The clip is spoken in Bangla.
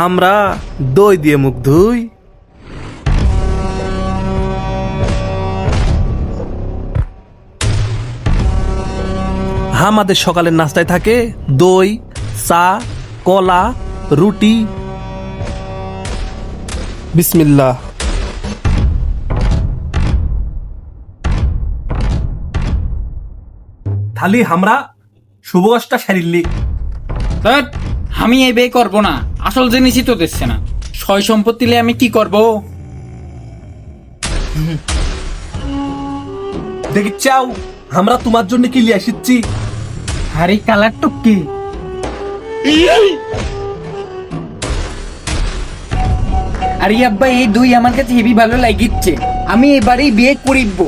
আমরা দই দিয়ে মুখ ধুই। আমাদের সকালের নাস্তায় থাকে দই, চা, কলা, রুটি। বিসমিল্লাহ। থালি আমরা শুভকাজটা সারিলি। ধ্যাৎ, আমি এই বিয়ে করবো না। আসল জিনিসই তো দিচ্ছে না। সয় সম্পত্তি নিয়ে আমি কি করব? দেখি চাও আমরা তোমার জন্য কি লিয়ে এসেছি। আরে কালার টুকি। আরে আব্বা, এই দুই আমার কাছে হেভি ভালো লাগিচ্ছে। আমি এবারেই বিয়ে করিব।